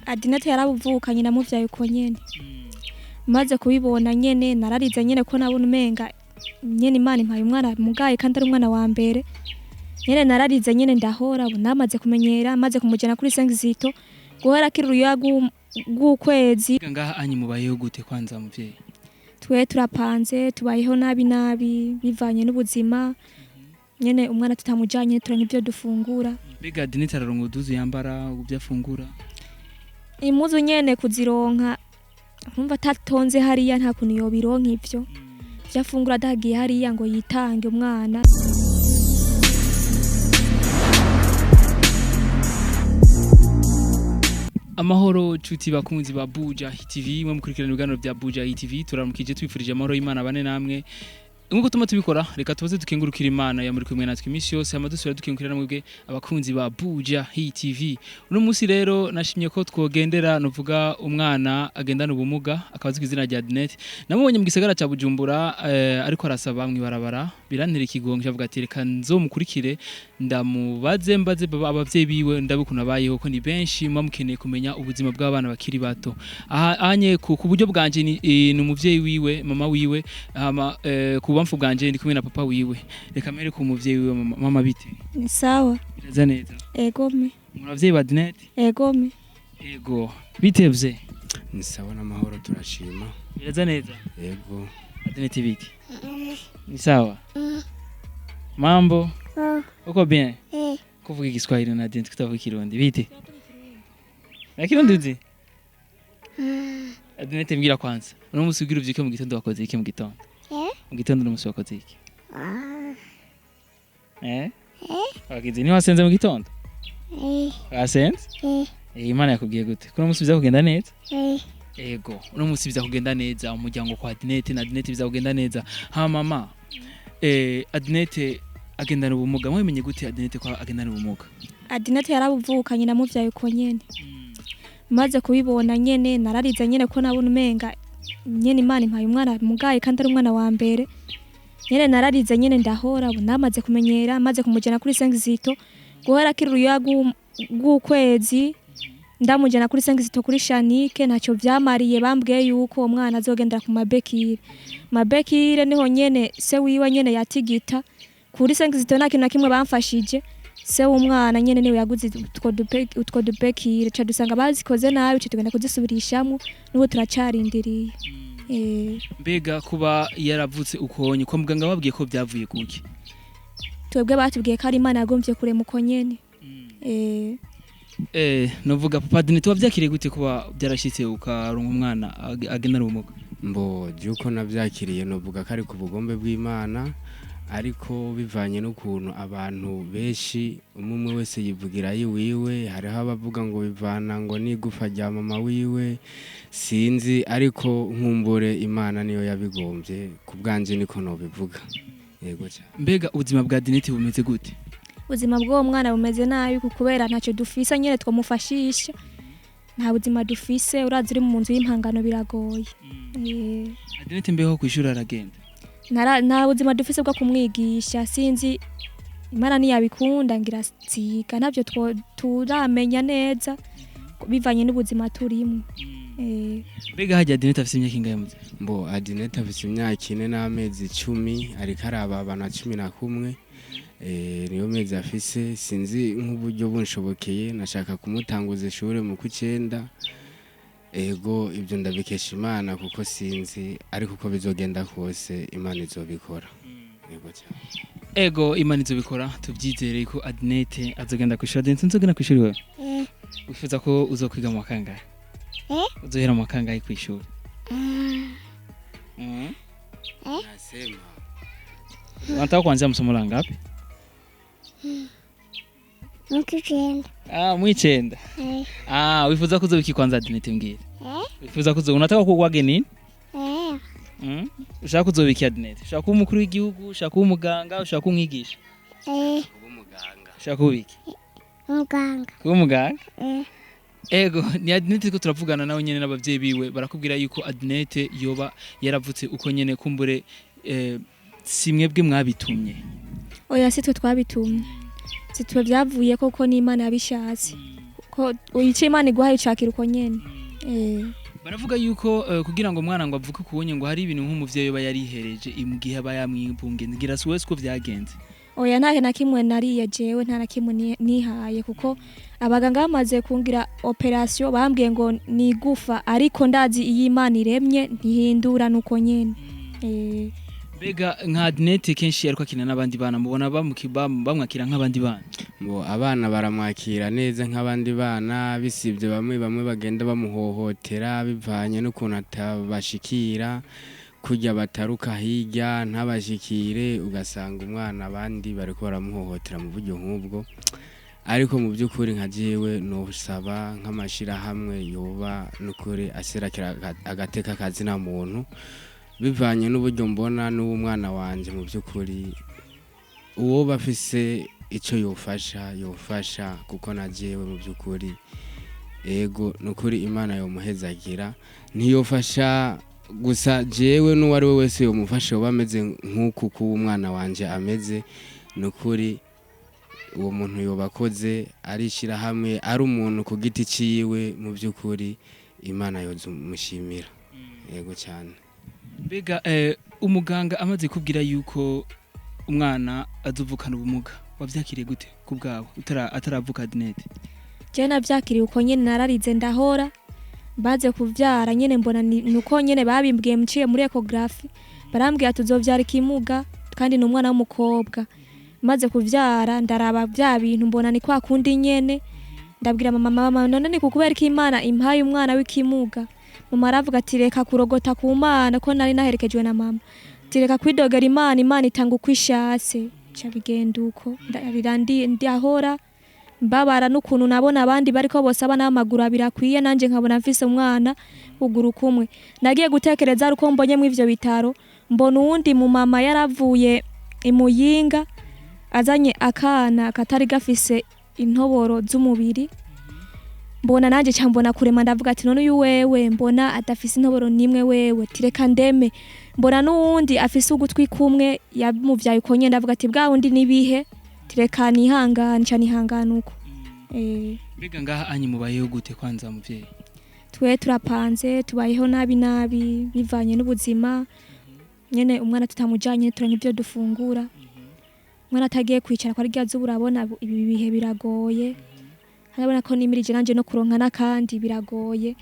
Adinete yarabuvukanye namuvyaye uko nyene. Maze kubibona nyene nararize nyene ko nabona umenga nyene Imana impaye umwana mugaye kandi ari umwana wa mbere. Nyene nararize nyene ndahora namaze kumenyera maze kumujana kuri Sengizito guhera kiruya gw'ukwezi. Ngaha anyi mubayeho gute kwanza muvyeyi? Twe turapanze tubayeho nabi bivanye n'ubuzima. Nyene umwana tutamujanye turanka ibyo dufungura. Mbega Adinete araronka uduzu yambara ubyo afungura? Imuzu nyene kuzironka nkumva tatonze hariya nta kuntu yobironka ivyo. Vyafungura dagiye hariya ngo yitange umwana. Amahoro cuti bakunzi ba Bujahit TV mwe mukurikirana ibiganiro bya Bujahit TV turamukije twifurije amahoro y'Imana bane namwe. Nkuko tuma tubikora reka tubaze dukengurukira Imana ya muri kumwe natwe imisi yose amadusura dukengurukira namwe abakunzi ba Bujahit TV. Uno musi rero nashimye ko twogendera novuga umwana agendana ubumuga akabazi kwizina rya Adinete. Namubonye mu gisagara ca Bujumbura ariko arasaba mwibarabara birantera ikigongwe avuga ati reka nzomukurikire ndamubaze mbaze abavyeyi biwe ndabukuna bayeho ko ni benshi mukeneye kumenya ubuzima bw'abana bakiri bato. Aha anye ku buryo bwanje ni umuvyeyi wiwe mama wiwe kubamfu bwanje ndi kumwe na papa wiwe. Reka mere ku muvyeyi wiwe mama bite? Ni sawa. Biraza neza. Ego me. Muravyeyi ba Adinete? Ego me. Ego. Bitevye? Ni sawa n'amahoro turashima. Biraza neza. Ego. Adinete bite? Ni sawa. Mambo? Uko bien? Kuvuga Igiswahili na Adinete kutavuga Kirundi bite? Na Kirundi uzi? Adinete mbwira kwanza. Uno musi ugira uvyuke mu gitondo wakoze iki mu gitondo? Mu gitondo uno musi wakoze iki? Wagize ni wasenze mu gitondo? Wasenze? Imana yakubwiye gute? Kuno musi biza kugenda neza? Ego. Uno musi biza kugenda neza umuryango kwa Adinete na Adinete biza kugenda neza. Ha mama. Adinete agendana ubumuga mwemenye gute Adinete ko agendana ubumuga? Adinete yarabuvukanye namuvyaye uko nyene. Maze kubibona nyene nararize nyene ko nabona umenga nyene Imana impaye umwana mugaye kandi ari umwana wa mbere. Nyene nararize nyene ndahora namaze kumenyera maze kumujana kuri Sengizito guhera kiruya gw'ukwezi ndamujana kuri Sengizito kuri Shanike ntacyo vyamariye bambwiye yuko umwana azogendera ku mabekire. Mabekire niho nyene se wiwe nyene yatigita kuri Sengizito nta kintu na kimwe bamfashije. Se umwana nyene niwe yaguze utwo dupekire ca dusanga bazikoze nabi cyo tugenda kuzisubirishamo n'ubu turacarindiriye. Mbega kuba yaravutse ukonye kwa muganga babwiye ko byavuye kuki? Twebwe batubwiye ko ari Imana yagomvye kure muko nyene. Novuga papa Adinete wavyakiriye gute kuba byarashitse ukaronka umwana agendana ubumuga? Mbo juko navyakiriye novuga ko ari ku bugombe bw'Imana ariko bivanye n'ukuntu abantu benshi umwe wese yivugira yiwiwe hariho abavuga ngo bivana ngo nigufa rya mama wiwe sinzi ariko nkumbure Imana niyo yabigombye ku bwanje niko no bivuga. Yego cyane. Mbega ubuzima bwa Adinete bumeze gute? Ubuzima bw'uwo mwana bumeze nabi kubera ntacyo dufise nyene twamufashisha. Nta buzima dufise urazi uri mu nzu y'impangano biragoye. Adinete mbeho kwishura aragenda? Nta buzima dufise bwo kumwigisha sinzi Imana niyabikunda ngira tsiga navyo turamenya neza bivanye n'ubuzima turimo. Mbega haje Adinete afise imyaka ingahe muze? Mbo Adinete afise imyaka 4 n'amezi 10 ariko araba na 11 niyo mezi afise sinzi nk'uburyo bunshobokeye nashaka kumutanguza ishure mu kucenda. Ego ibyo ndabikesha Imana kuko sinzi ariko uko bizogenda kose Imana izobikora. Yego cyane. Ego Imana izobikora tuvyizere ko Adinete azogenda kwishura. Adinete nzogenda kwishura wewe? Wifuza ko uzokwiga mu kangahe? Uzohera mu kangahe kwishura? Nasema. Unataka kuanzia msomo la ngapi? Mwicenda. Wifuza kuzobiki kwanza Adinete mbwira? Wifuza unataka kuwage nini? Ushaka kuzobiki Adinete? Ushaka kuba umukuru w'igihugu, ushaka kuba umuganga, ushaka kuba umwigisha? Umuganga. Ushaka kubiki? Umuganga. Kuba umuganga? Ego ni Adinete ko turavugana nawe nyene n'abavyeyi biwe barakubwira yuko Adinete yoba yaravutse uko nyene kumbure simwebwe mwabitumye. Oya sitwe twabitumye. Sitwe byavuye koko n'Imana yabishatse. ko uyica Imana iguhaye ucakira uko nyene. Baravuga yuko kugira ngo umwana ngo avuke kubonye ngo hari ibintu nk'umuvyeyi yoba yarihereje imugihe aba yamwibunge ngira si wese ko vyagenze. Oya ntahe na kimwe nariye jewe nta na kimwe nihaye kuko abaganga bamaze kungira operation bambwiye ngo nigufa ariko ndazi iyi Imana iremye ntihindura nuko nyene. Bega nka Akeneye kenshi ariko akina n'abandi bana mubona bamwakira nk'abandi bana. Abana baramwakira neza nk'abandi bana bisibye bamwe bagenda bamuhohotera bivanye n'ukuntu atabashikira kujya bataruka hirya ntabashikire ugasanga umwana abandi bariko baramuhohotera mu buryo nk'ubwo ariko mu by'ukuri nka jewe nosaba nk'amashira hamwe yoba n'ukuri aserakira agateka kazi na muntu bivanye n'uburyo mbona n'umwana wanje mu by'ukuri uwo bafise ico yofasha kuko na jewe mu by'ukuri ego n'ukuri Imana yomuhezagira ntiyofasha gusa jewe n'uwari we wese yomufasha yoba ameze nk'uku ku umwana wanje ameze n'ukuri uwo muntu yobakoze arishira hamwe ari umuntu ku giti ciwe mu by'ukuri Imana yozumushimira yego cyane. Bega umuganga amaze kubwira yuko umwana azuvukana ubumuga wavyakiriye gute kubgawe ataravuka Akeneye? Je navyakiriye uko nyene nararize ndahora baze kuvyara nyene mbona nuko nyene babimbwiye mciye muri ecography barambwiye tuzovyara ikimuga kandi n'umwana w'umukobwa maze kuvyara ndaraba bya bintu mbona ni kwa kundi nyene ndabwira mama none ni kukubera ko Imana impaye umwana w'ikimuga. Mama aravuga ati reka kurogota ku Mana ko nari naherekejwe na mama tireka kwidogera Imana itanga uko ishatse ca bigenda uko ndahora mbabara n'ukuntu nabona abandi bariko bose abana amaguru birakwiye nanje nkabona mfise umwana uguru kumwe nagiye gutekereza uko mbonye mu ivyo bitaro mbona uwundi mu mama yaravuye imuyinga azanye akana katari gafise intoboro z'umubiri mbona nanje cyambona kurema ndavuga ati none uyu wewe mbona adafise intoboro nimwe wewe tireka ndeme mbona n'uwundi afise ugutwi kumwe yamuvyaye uko nyene ndavuga ati bwa wundi nibihe tireka nihangana uko. Bega ngaha anyi mubayeho gute kwanza muvyeyi? Twe turapanze tubayeho nabi bivanye n'ubuzima nyene umwana tutamujanye turanka ivyo dufungura umwana atagiye kwicara kwa rya zuba urabona ibi bihe biragoye harabona ko nimirije nanje no kuronka nakandi biragoye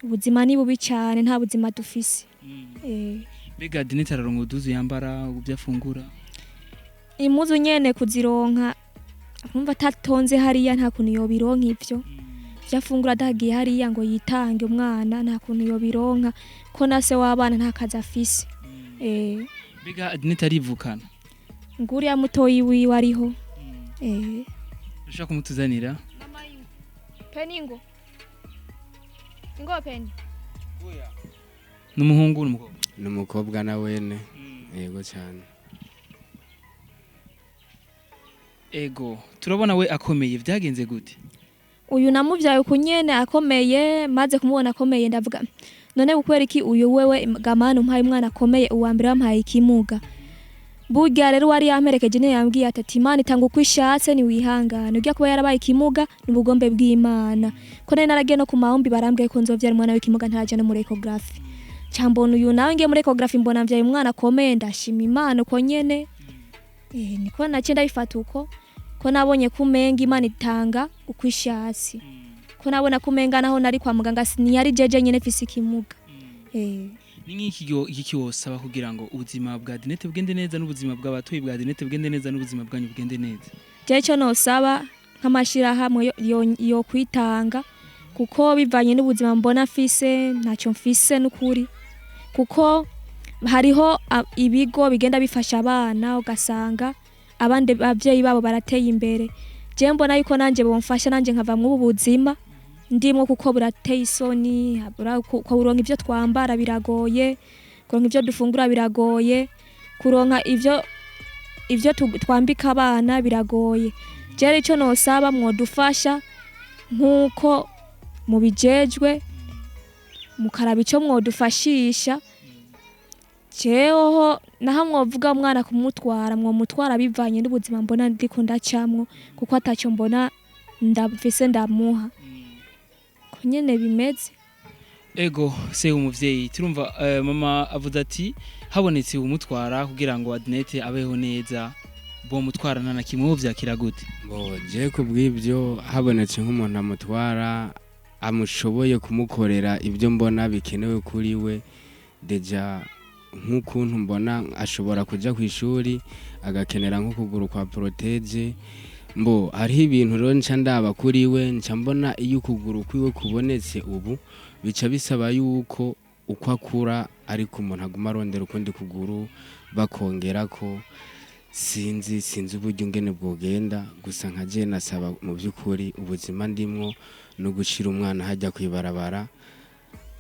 ubuzima ni bubi cyane nta buzima dufise. Bega Akeneye araronka uduzu yambara ubyafungura imuzu nyene kuzironka nkumva tatonze hariya nta kuntu yobironka ivyo vyafungura dagiye hariya ngo yitange umwana nta kuntu yobironka ko nase w'abana nta kazi afise. Bega Akeneye arivukana nguri ya mutoyi wiwe ariho. ushaka kumutuzanira Mama yu peni ngo peni n'umuhungu n'umukobwa n'umukobwa na wene yego cyane. Ego turabona we akomeye vyagenze gute? Uyu namuvyaye kunyene akomeye maze kumubona akomeye ndavuga none gukwera iki uyu wewe gamana umpaye umwana akomeye uwambere wampaye ikimuga burya rero wari yamperekeje ne yambwiye ati Imana itanga uko ishatse ni wihangana ujya kuba yarabaye ikimuga ni bugombe bw'Imana ko nari naragiye no ku mahombi barambwiye ko nzovyara umwana w'ikimuga ntaraje no muri ecography cyambona uyu nawe ngiye muri ecography mbona mvyaye umwana akomeye ndashima Imana uko nyene niko nace ndabifata uko ko nabonye kumenga Imana itanga uko ishatse ko nabona kumenga naho nari kwa muganga siniyari jeje nyene fisi ikimuga. Ni iki wosaba kugira ngo ubuzima bwa Akeneye bugende neza n'ubuzima bw'abatoyi bwa Akeneye bugende neza n'ubuzima bwanyu bugende neza? Jecho no saba nk'amashira hamwe yo kwitanga kuko bivanye n'ubuzima mbona fise ntacyo mfise n'ukuri kuko hariho ibigo bigenda bifasha abana ugasanga abandi bavyeyi babo barateye imbere je mbona yuko nanje bomfasha nanje nkava mu buzima ndimo kuko burateye isoni ko uronka ivyo twambara biragoye kuronka ivyo dufungura biragoye kuronka ivyo twambika abana biragoye je ico no saba mwodufasha nkuko mubijejwe mukaraba ico mwodufashisha Jehoho naho mwovuga umwana kumutwara mwomutwara bivanye n'ubuzima mbona ndiko ndacamwo kuko atacyo mbona ndamfise ndamuha ko nyene bimeze. Ego se umuvyeyi turumva mama avuze ati habonetse umutwara kugira ngo Akeneye abeho neza bo mutwarana na kimwe vyakira gute? Je kubw'ibyo habonetse nk'umuntu amutwara amushoboye kumukorera ibyo mbona bikenewe kuri we deja nk'ukuntu mbona ashobora kuja ku ishuri agakenera nko kuguru kwa protege hariho ibintu rero nca ndaba kuri we nca mbona iyo ukuguru kwiwe kubonetse ubu bica bisaba yuko uko akura ariko umuntu aguma arondera ukundi kuguru bakongera ko sinzi uburyo ngene bwogenda gusa nka je nasaba mu by'ukuri ubuzima ndimwo no gushira umwana hajya kwibarabara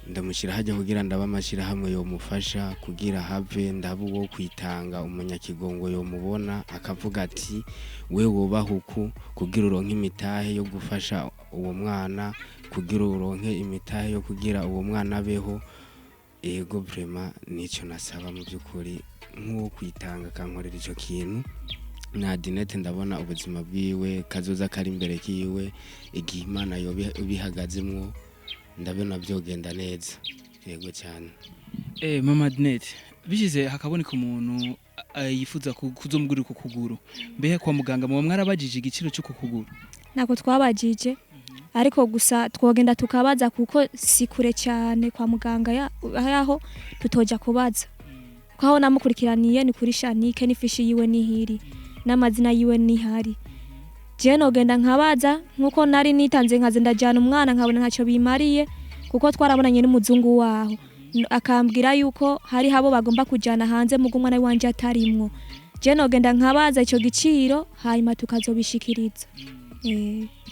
ndamushira hajya kugira ndaba amashira hamwe yo mufasha kugira have ndaba uwo kwitanga umunyakigongwe yo mubona akavuga ati we wobahuku kugira uronke imitahe yo gufasha uwo mwana kugira uronke imitahe yo kugira uwo mwana abeho. Ego vraiment nico nasaba mu by'ukuri nk'uwo kwitanga kankorera ico kintu na Akeneye ndabona ubuzima bwiwe kazoza kari imbere kiwe igihe Imana yo bihagazemwo ndabona byogenda neza. Yego cyane. Mama Akeneye bishize hakaboneka umuntu yifuza kuzomugurira ku kuguru mbehe kwa muganga mu mwarabajije igiciro cyo kuguru? Nako twabajije ariko gusa twogenda tukabaza kuko si kure cyane kwa muganga yaho tutoja kubaza kwaho namukurikiraniye ni kuri Shanike n'ifishi yiwe nihiri n'amazina yiwe nihari. Je nogenda nkabaza nkuko nari nitanze nkaze ndajana umwana nkabona ntacyo bimariye kuko twarabonanye n'umuzungu waho akambwira yuko hari habo bagomba kujana hanze mu umwana wanje atarimwo. Je nogenda nkabaza ico giciro hanyuma tukazobishikiriza.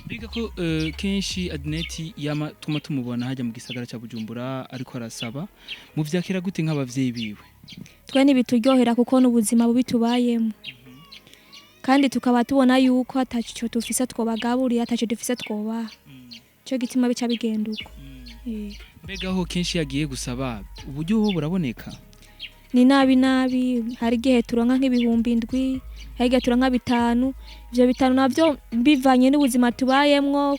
Biga ko kenshi Akeneye yama tumubona hajya mu gisagara cya Bujumbura ariko arasaba mu vyakira gute nk'abavyeyi biwe? Twe nibituryohera kuko n'ubuzima bubi tubayemo kandi tukaba tubona yuko ataco tufise twobagaburira ataco dufise twobaha cyo gitima bica bigenda uko. Mbega ho kenshi yagiye gusaba uburyo ho buraboneka? Ni nabi hari gihe turonka nk'ibihumbi 7 hari gihe turonka 5 ivyo 5 navyo bivanye n'ubuzima tubayemwo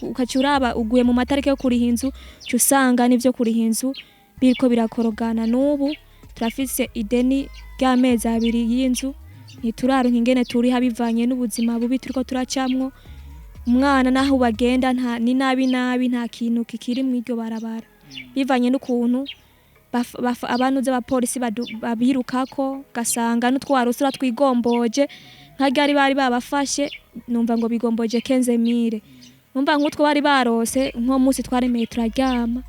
ukacuraba uguye mu matarike yo kuri hinzu cyusanga nivyo kuri hinzu biriko birakorogana. N'ubu turafise ideni ry'amezi 2 y'inzu ntituraronka ingene turi habivanye n'ubuzima bubi turiko turacamwo. Umwana naho bagenda ni nabi nta kintu kikiri mu iryo barabara bivanye n'ukuntu abantu z'abapolisi babirukako gasanga n'utwarusura twigomboje nka gari bari babafashe numva ngo bigomboje 15,000 numva nk'utwo bari barose nko munsi twaremeye turaryama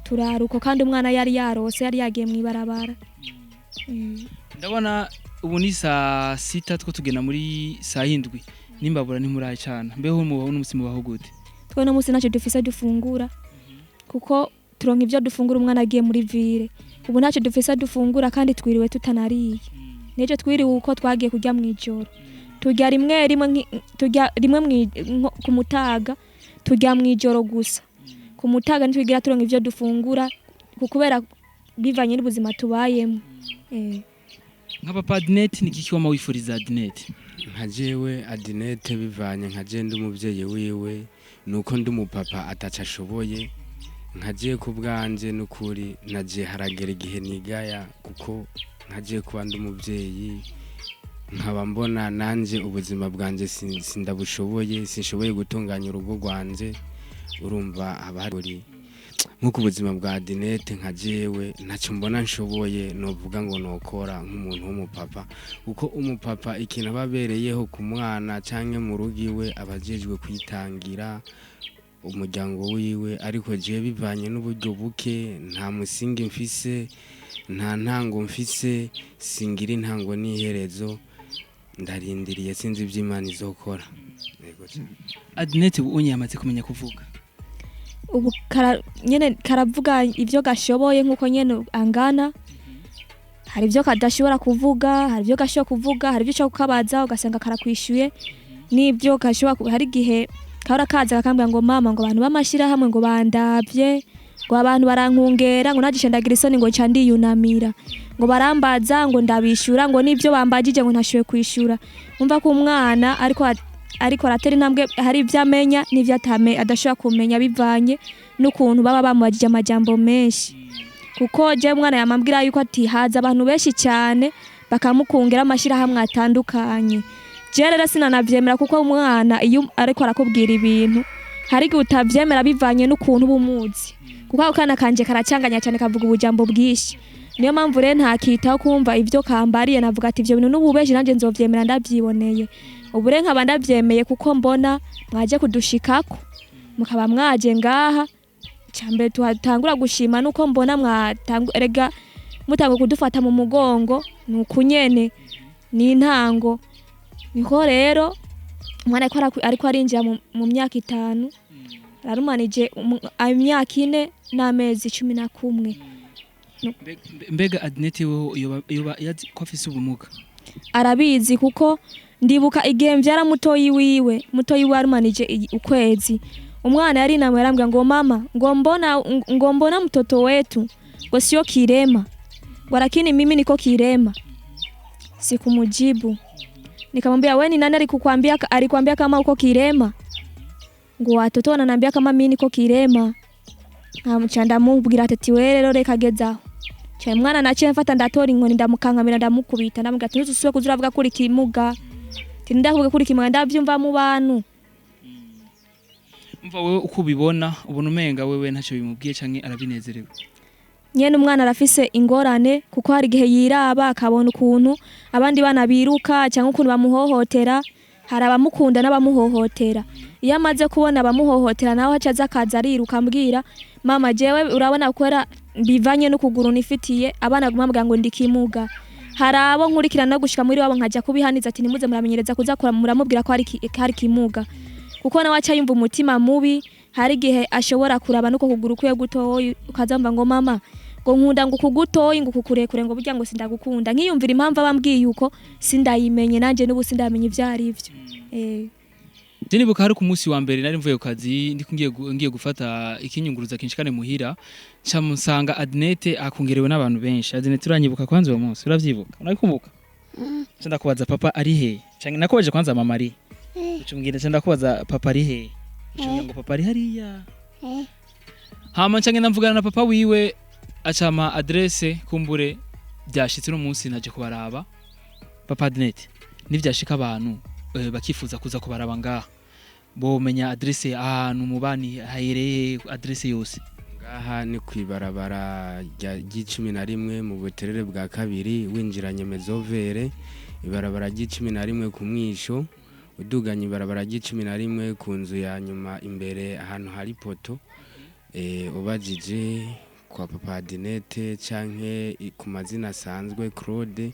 turaruko kandi umwana yari yarose yari yagiye mu ibarabara. Ndabona ubu ni saa 6 two tugena muri saa 7 nimbabura ntimuraye cyane mbeho mubaho n'umusimu baho gute? Twe no musi naco dufise dufungura kuko turonka ivyo dufungura umwana agiye muri ville ubu naco dufise dufungura kandi twiriwe tutanariye nejo twiriwe uko twagiye kurya mu ijoro turya rimwe ku mutaga turya mu ijoro gusa ku mutaga ntitwigira turonka ivyo dufungura kubera bivanye n'ubuzima tubayemo. Nk'abapa Akeneye ni iki wama wifuriza Akeneye? Nka jewe Akeneye bivanye nka je ndi umuvyeyi wiwe nuko ndi umupapa ataca ashoboye nkaje ku bwanje n'ukuri naje haragera igihe nigaya kuko nkaje kuba ndi umuvyeyi nkaba mbona nanje ubuzima bwanje sindabushoboye sinshoboye gutunganya urugo rwanje urumva abari nkuko ubuzima bwa Akeneye nka jewe ntacyo mbona nshoboye novuga ngo nokora nk'umuntu w'umupapa kuko umupapa ikintu ababereyeho ku mwana canke mu rugo iwe abajejwe kwitangira umuryango wiwe ariko je bivanye n'uburyo buke nta musingi mfise nta ntango mfise singira intango n'iherezo ndarindiriye sinzi ivy'Imana izokora. Akeneye unye yamaze kumenya kuvuga ubu nyene karavuga ivyo gashoboye nkuko nyene angana hari ivyo kadashobora kuvuga hari ivyo gashoboye kuvuga hari ivyo cyo kukabaza ugasanga karakwishuye n'ibyo gashobora hari gihe kahora kaza akambwira ngo mama ngo abantu bamashira hamwe ngo bandavye ngo abantu barankungera ngo nagishe ndagira isoni ngo nca ndiyunamira ngo barambaza ngo ndabishura ngo nivyo bambajije ngo ntashoboye kwishura umva ko umwana ariko ariko aratera intambwe hari ibyo amenya n'ibyo adashobora kumenya bivanye n'ukuntu baba bamubajije amajambo menshi kuko je mwana yamambwira yuko ati haza abantu benshi cyane bakamukungera amashirahamwe atandukanye je rero sinanavyemera kuko umwana iyo ariko arakubwira ibintu hari igihe utavyemera bivanye n'ukuntu bumuzi kuko ako kana kanje karacanganya cyane kavuga ubujambo bwishi niyo mpamvu rero ntakitaho kumva ivyo kambariye navuga ati ivyo bintu n'ububeshi nanje nzovyemera ndavyiboneye ubu rero nkaba ndavyemeye kuko mbona mwaje kudushikako mukaba mwaje ngaha cyambere tuhatangura gushima nuko mbona erega mutango kudufata mu mugongo nukunyene ni intango niko rero umwana ariko arinjira mu myaka 5 ararumanije imyaka 4 n'amezi 11 mbega Akeneye yoba yazi ko afise ubumuga arabizi kuko ndibuka igihe mvyara mutoyi wiwe arumanije ukwezi umwana yari namwe yarambwira ngo mama ngo mbona mtoto wetu ngo sio kirema ngo lakini mimi niko kirema sikumujibu nikamwambia wewe ni nani alikwambia kama uko kirema ngo watoto wananiambia kama mimi niko kirema amchanda mubwira ati wewe rero reka gezaho cyane mwana naciye mfata ndatora inkoni ndamukankamira ndamukubita ndamubwira ati ntuzusuye kuzuravuga kuri kimuga tindavuga kuri kimuga ndavyumva mu bantu umva wewe uko ubibona ubona umenga wewe ntacyo bimubwiye canke arabinezerewe nyene umwana arafise ingorane kuko hari igihe yiraba akabona ukuntu abandi bana biruka cyangwa ukuntu bamuhohotera hari abamukunda n'abamuhohotera iyo amaze kubona abamuhohotera naho hacaza akaza ariruka ambwira mama jewe urabona kwera bivanye no kuguru nifitiye abana gumambwa ngo ndikimuga hari abo nkurikira no gushika muri wabo nkaja kubihaniza ati nimuze muramenyereza kuzakora muramubwira ko hari kimuga kuko nawe acha yumva umutima mubi hari gihe ashobora kuraba nuko kuguru kwe gutoyi ukazamba ngo mama ngo nkunda ngo kugutoyi ngo kukurekure ngo burya ngo sindagukunda nkiyumvira impamvu abambwiye yuko sindayimenye nanje n'ubu sindamenye ivyari ivyo Jenibuka hari ku munsi wa mbere nari mvuye ku kazi ngiye gufata ikinyunguruza kinshikane muhira camusanga Akeneye akongerewe n'abantu benshi Akeneye turanyibuka kwanza uwo munsi uravyibuka urakumbuka Cenda kubaza papa ari he canke nakobaje kwanza mama ari Ucumbwira cenda kubaza papa ari he Ucumbwira ngo papa ari hariya Hama canke namvugana na papa wiwe acama adresse kumbure byashitse no munsi naje kubaraba papa Akeneye nivyashika abantu bakifuza kuza kubaraba ngaha bo menya adresse ahantu mubani hayereye adresse yose ngaha ni kwibarabara rya 11 mu buterere bwa kabiri winjiranye mezovere ibarabara 11 ku mwisho uduganye ibarabara 11 ku nzu ya nyuma imbere ahantu hari poto ubajije kwa papa Akeneye canke ku mazina asanzwe Claude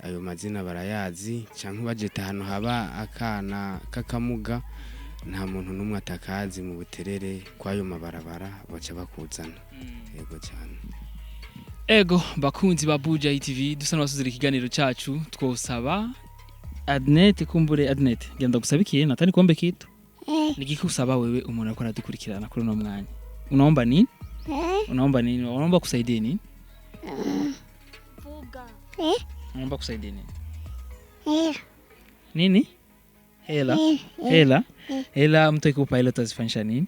ayo mazina barayazi canke bajeta hano haba akana kakamuga nta muntu numwe atakazi mu buterere kwayo mabarabara baca bakuzana yego cyane ego bakunzi ba Bujahit TV dusa n'abasuzira ikiganiro cacu twosaba Akeneye kumbure Akeneye genda gusabikiye natani kombe kitu nigiki usaba wewe umuntu akora dukurikirana kuri no mwanya unaomba nini unaomba kusaidia nini vuga unaomba kusaidia nini nini hela mtu ikupa ile utazifanyisha nini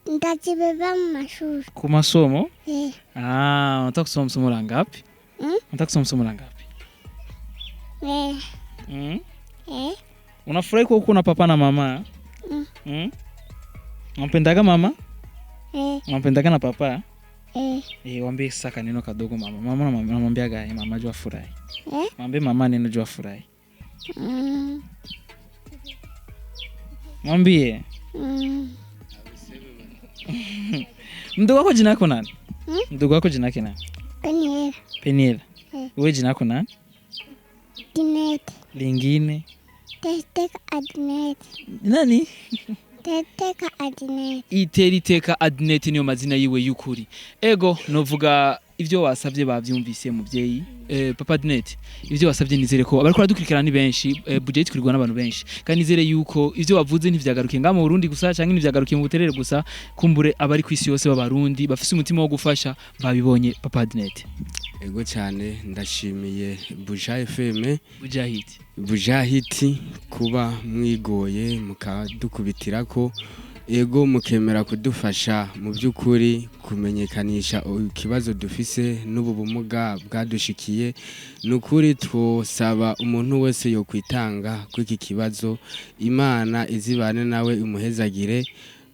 ndajibeba mashuri ku masomo unataka kusoma somo la ngapi unataka kusoma somo la ngapi unafurahi kwa kuna papa na mama unampendaga mama unampendaga na papa waambie saka neno kadogo mama namwambia gae mama jua furahi mwambie mama neno jua furahi mwambie mdogo wako jina lako nani mdogo wako jina lake nani Peniel wewe jina lako nani Akeneye lingine Teka Akeneye nani Teka Akeneye Iteka Akeneye niyo mazina yiwe y'ukuri ego novuga ivyo wasavye bavyumvise muvyeyi papa Akeneye ivyo wasavye nizere ko abariko baradukurikirana ni benshi Bujahit kurigwa n'abantu benshi kandi nizere yuko ivyo wavuze ntivyagarukiye ngamo Burundi gusa canke ntivyagarukiye mu buterere gusa kumbure abari kwisi yose b'abarundi bafise umutima wo gufasha babibonye papa Akeneye ego cyane ndashimiye Bujahit FM Bujahit kuba mwigoye mukadukubitira ko ego mukemera kudufasha mu by'ukuri kumenyekanisha ikibazo dufise n'ubu bumuga bwadushikiye nukuri twosaba umuntu wese yo kwitanga kw'iki kibazo Imana izibane nawe imuhezagire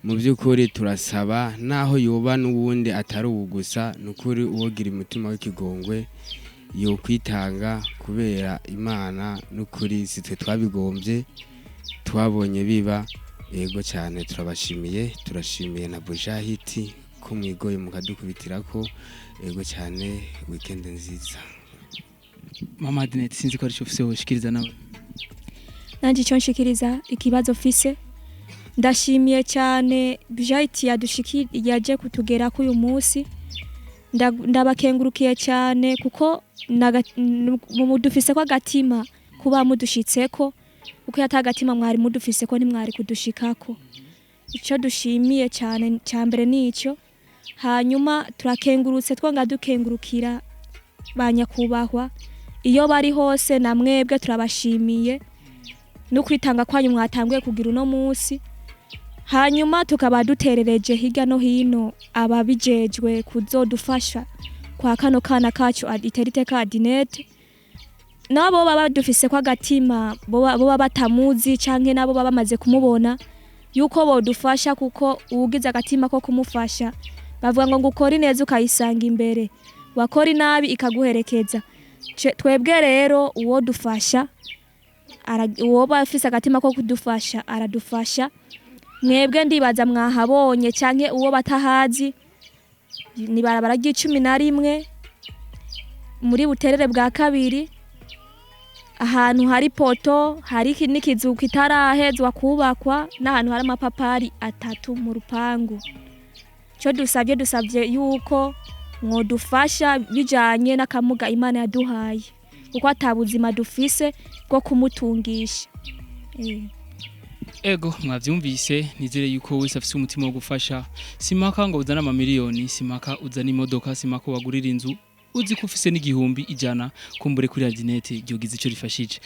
mu by'ukuri turasaba naho yoba n'uwundi atari ugusa nukuri uwogira umutima w'ikigongwe yo kwitanga kubera Imana nukuri sitwe twabigombye twabonye biba ego cyane turashimiye na Bujahit ko mwigoye mukadukubitira ko ego cyane weekend nziza. Mama Akeneye sinzi ko ari cyo ufise woshikiriza nawe. Nanje cyo nshikiriza ikibazo fise ndashimiye cyane Bujahit yaje kutugera ku uyu munsi ndabakengurukiye cyane kuko mudufise ko agatima kuba mudushitseko uko yatagatima mwari mudufise ko ntimwari kudushikako icyo dushimiye cyane cyambere nicyo hanyuma turakengurutse twonga dukengurukira banyakubahwa iyo bari hose na mwebwe turabashimiye no kwitanga kwanyu mwatanguye kugira uno munsi hanyuma tukaba duterereje higa no hino ababijejwe kuzodufasha kwa kano kana kacu iterite ka dinete nabo baba dufise kwa gatima bo batamuzi canke nabo baba bamaze kumubona yuko bodufasha kuko ugize agatima ko kumufasha bavuga ngo ngukora neza ukayisanga imbere wakora nabi ikaguherekeza twebwe rero uwo dufasha uwo bafise agatima ko kudufasha aradufasha mwebwe ndibaza mwahabonye canke uwo batahazi ni barabara ry'11 muri buterere bwa kabiri ahantu hari poto hari n'ikizu kitarahezwa kubakwa n'ahantu hari amapapari 3 mu rupangu cyo dusabye yuko mwodufasha bijanye n'akamuga Imana yaduhaye kuko atabuzima dufise bwo kumutungisha ego mwavyumvise nizere yuko wese afise umutima wo gufasha simaka ngo uzana amamiliyoni simaka uzana imodoka simaka wagurira inzu uzi ko ufise n'igihumbi ijana kumbure kuri Akeneye ryogize ico rifashije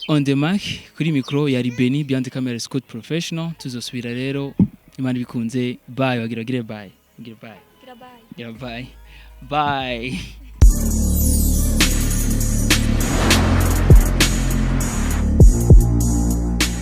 on the mic kuri micro ya Beni behind the camera Scott professional tuzosubira rero Imana bikunze bye wagira bye bye bye bye